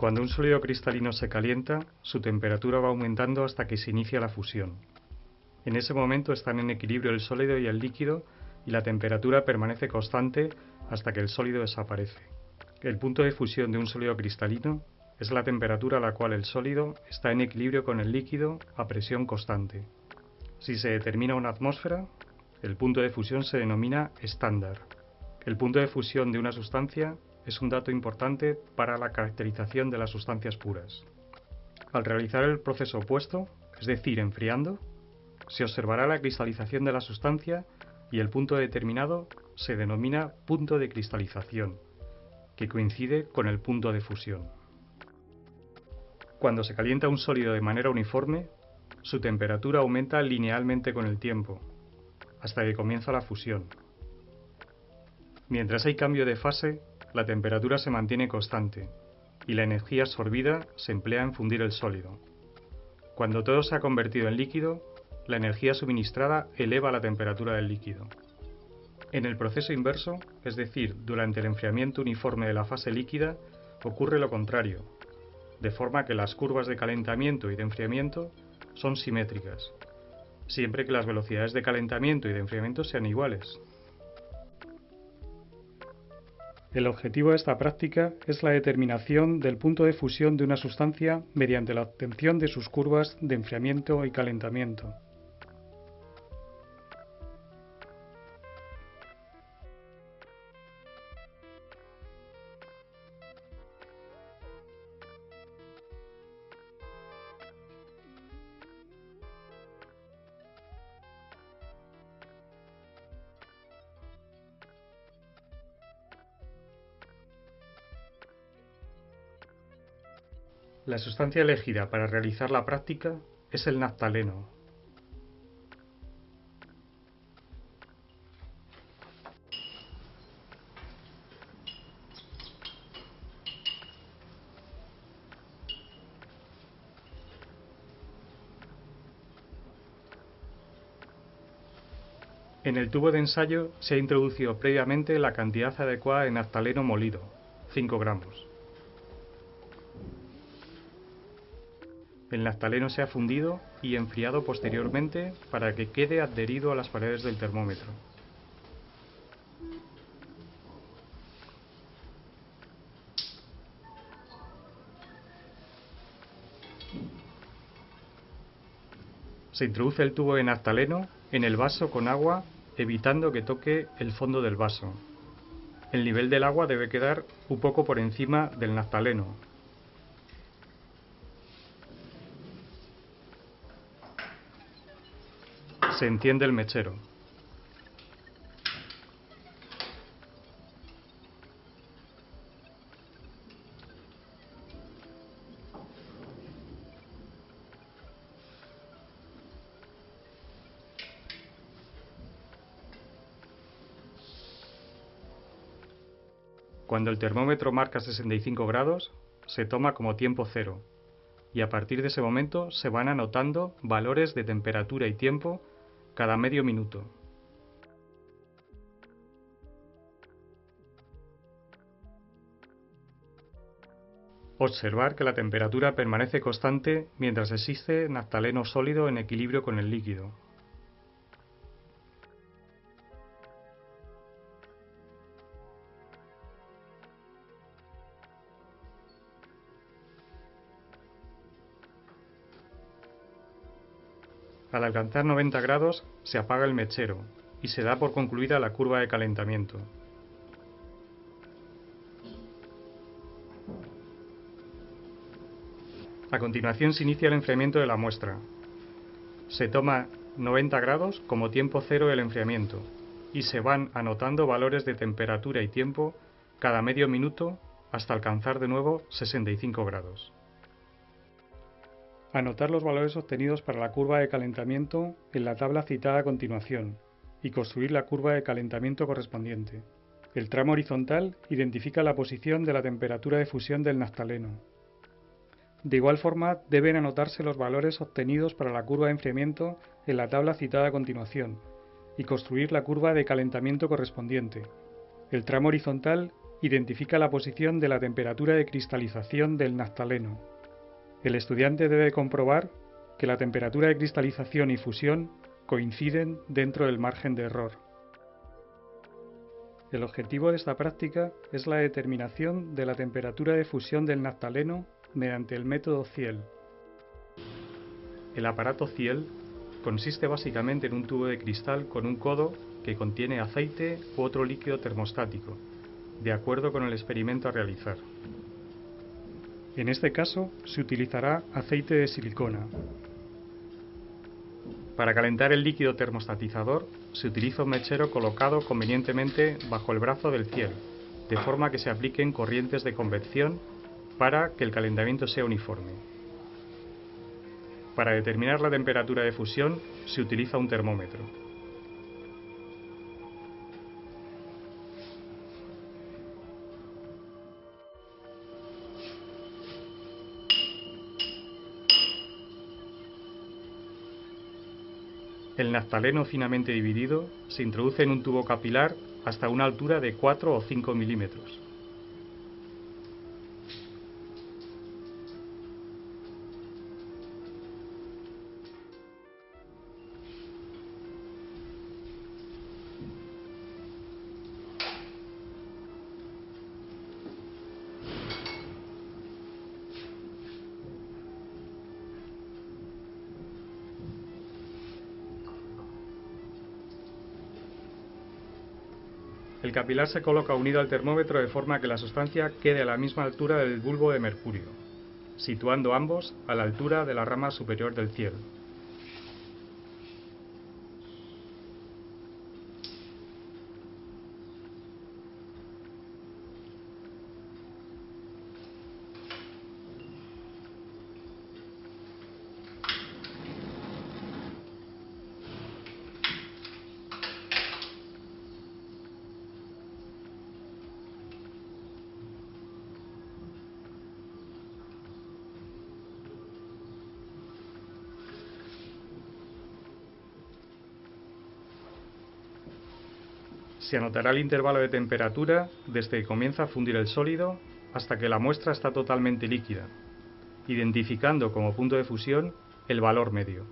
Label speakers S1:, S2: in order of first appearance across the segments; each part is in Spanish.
S1: Cuando un sólido cristalino se calienta, su temperatura va aumentando hasta que se inicia la fusión. En ese momento están en equilibrio el sólido y el líquido y la temperatura permanece constante hasta que el sólido desaparece. El punto de fusión de un sólido cristalino es la temperatura a la cual el sólido está en equilibrio con el líquido a presión constante. Si se determina una atmósfera, el punto de fusión se denomina estándar. El punto de fusión de una sustancia es un dato importante para la caracterización de las sustancias puras. Al realizar el proceso opuesto, es decir, enfriando, se observará la cristalización de la sustancia y el punto determinado se denomina punto de cristalización, que coincide con el punto de fusión. Cuando se calienta un sólido de manera uniforme, su temperatura aumenta linealmente con el tiempo, hasta que comienza la fusión. Mientras hay cambio de fase, la temperatura se mantiene constante y la energía absorbida se emplea en fundir el sólido. Cuando todo se ha convertido en líquido, la energía suministrada eleva la temperatura del líquido. En el proceso inverso, es decir, durante el enfriamiento uniforme de la fase líquida, ocurre lo contrario, de forma que las curvas de calentamiento y de enfriamiento son simétricas, siempre que las velocidades de calentamiento y de enfriamiento sean iguales. El objetivo de esta práctica es la determinación del punto de fusión de una sustancia mediante la obtención de sus curvas de enfriamiento y calentamiento. La sustancia elegida para realizar la práctica es el naftaleno. En el tubo de ensayo se ha introducido previamente la cantidad adecuada de naftaleno molido, 5 gramos. El naftaleno se ha fundido y enfriado posteriormente para que quede adherido a las paredes del termómetro. Se introduce el tubo de naftaleno en el vaso con agua, evitando que toque el fondo del vaso. El nivel del agua debe quedar un poco por encima del naftaleno. Se enciende el mechero. Cuando el termómetro marca 65 grados, se toma como tiempo cero, y a partir de ese momento se van anotando valores de temperatura y tiempo cada medio minuto. Observar que la temperatura permanece constante mientras existe naftaleno sólido en equilibrio con el líquido. Al alcanzar 90 grados se apaga el mechero y se da por concluida la curva de calentamiento. A continuación se inicia el enfriamiento de la muestra. Se toma 90 grados como tiempo cero del enfriamiento y se van anotando valores de temperatura y tiempo cada medio minuto hasta alcanzar de nuevo 65 grados. Anotar los valores obtenidos para la curva de calentamiento en la tabla citada a continuación y construir la curva de calentamiento correspondiente. El tramo horizontal identifica la posición de la temperatura de fusión del naftaleno. De igual forma, deben anotarse los valores obtenidos para la curva de enfriamiento en la tabla citada a continuación y construir la curva de calentamiento correspondiente. El tramo horizontal Identifica la posición de la temperatura de cristalización del naftaleno. El estudiante debe comprobar que la temperatura de cristalización y fusión coinciden dentro del margen de error. El objetivo de esta práctica es la determinación de la temperatura de fusión del naftaleno mediante el método Ciel. El aparato Ciel consiste básicamente en un tubo de cristal con un codo que contiene aceite u otro líquido termostático, de acuerdo con el experimento a realizar. En este caso, se utilizará aceite de silicona. Para calentar el líquido termostatizador, se utiliza un mechero colocado convenientemente bajo el brazo del Ciel, de forma que se apliquen corrientes de convección para que el calentamiento sea uniforme. Para determinar la temperatura de fusión, se utiliza un termómetro. El naftaleno finamente dividido se introduce en un tubo capilar hasta una altura de 4 o 5 milímetros. El capilar se coloca unido al termómetro de forma que la sustancia quede a la misma altura del bulbo de mercurio, situando ambos a la altura de la rama superior del Ciel. Se anotará el intervalo de temperatura desde que comienza a fundir el sólido hasta que la muestra está totalmente líquida, identificando como punto de fusión el valor medio.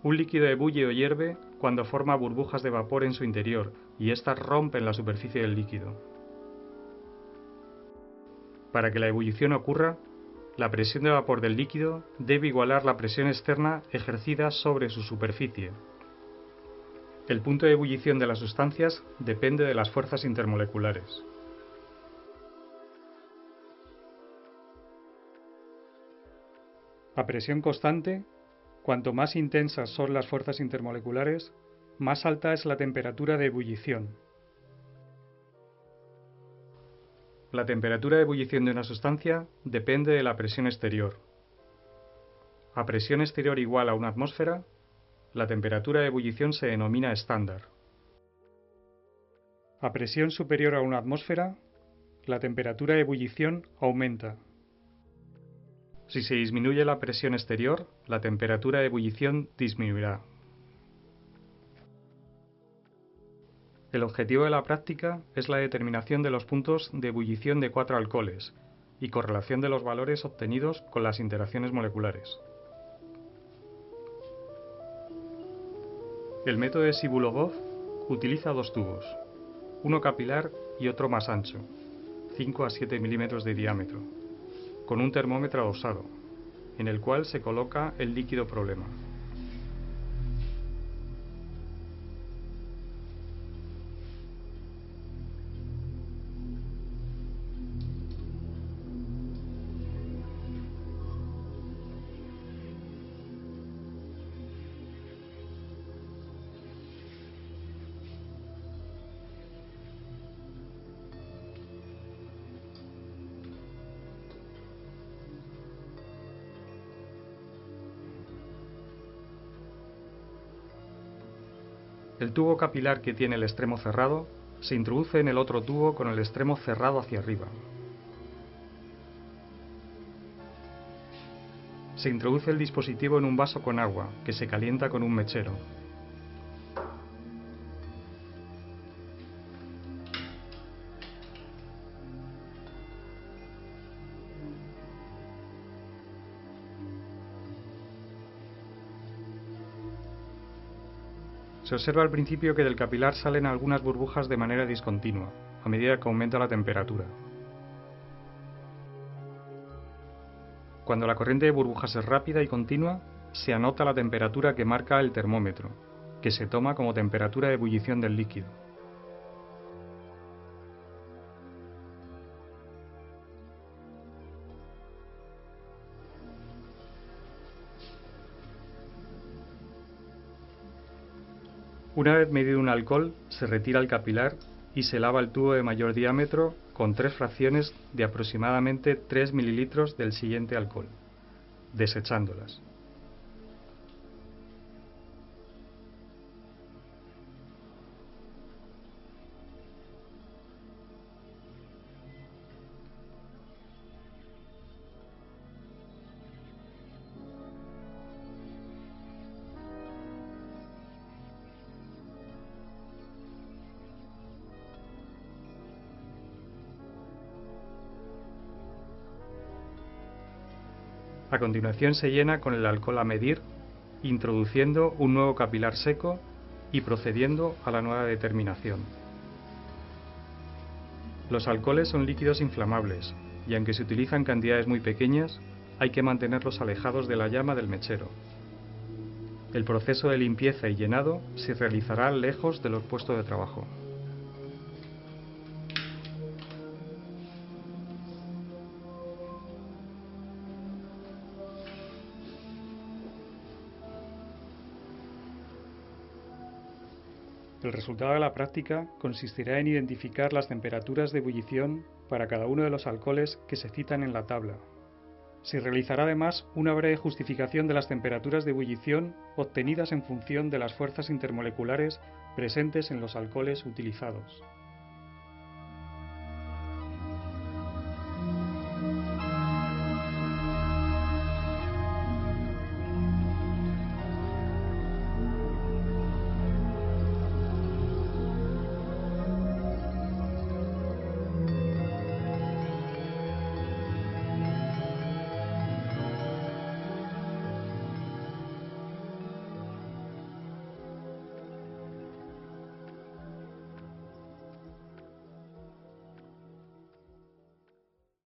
S1: Un líquido ebulle o hierve cuando forma burbujas de vapor en su interior y éstas rompen la superficie del líquido. Para que la ebullición ocurra, la presión de vapor del líquido debe igualar la presión externa ejercida sobre su superficie. El punto de ebullición de las sustancias depende de las fuerzas intermoleculares. A presión constante, cuanto más intensas son las fuerzas intermoleculares, más alta es la temperatura de ebullición. La temperatura de ebullición de una sustancia depende de la presión exterior. A presión exterior igual a una atmósfera, la temperatura de ebullición se denomina estándar. A presión superior a una atmósfera, la temperatura de ebullición aumenta. Si se disminuye la presión exterior, la temperatura de ebullición disminuirá. El objetivo de la práctica es la determinación de los puntos de ebullición de 4 alcoholes y correlación de los valores obtenidos con las interacciones moleculares. El método de Sibulogov utiliza dos tubos, uno capilar y otro más ancho, 5 a 7 milímetros de diámetro, con un termómetro adosado, en el cual se coloca el líquido problema. El tubo capilar que tiene el extremo cerrado se introduce en el otro tubo con el extremo cerrado hacia arriba. Se introduce el dispositivo en un vaso con agua, que se calienta con un mechero. Se observa al principio que del capilar salen algunas burbujas de manera discontinua, a medida que aumenta la temperatura. Cuando la corriente de burbujas es rápida y continua, se anota la temperatura que marca el termómetro, que se toma como temperatura de ebullición del líquido. Una vez medido un alcohol, se retira el capilar y se lava el tubo de mayor diámetro con 3 fracciones de aproximadamente 3 mililitros del siguiente alcohol, desechándolas. A continuación se llena con el alcohol a medir, introduciendo un nuevo capilar seco y procediendo a la nueva determinación. Los alcoholes son líquidos inflamables y aunque se utilizan cantidades muy pequeñas, hay que mantenerlos alejados de la llama del mechero. El proceso de limpieza y llenado se realizará lejos de los puestos de trabajo. El resultado de la práctica consistirá en identificar las temperaturas de ebullición para cada uno de los alcoholes que se citan en la tabla. Se realizará además una breve justificación de las temperaturas de ebullición obtenidas en función de las fuerzas intermoleculares presentes en los alcoholes utilizados.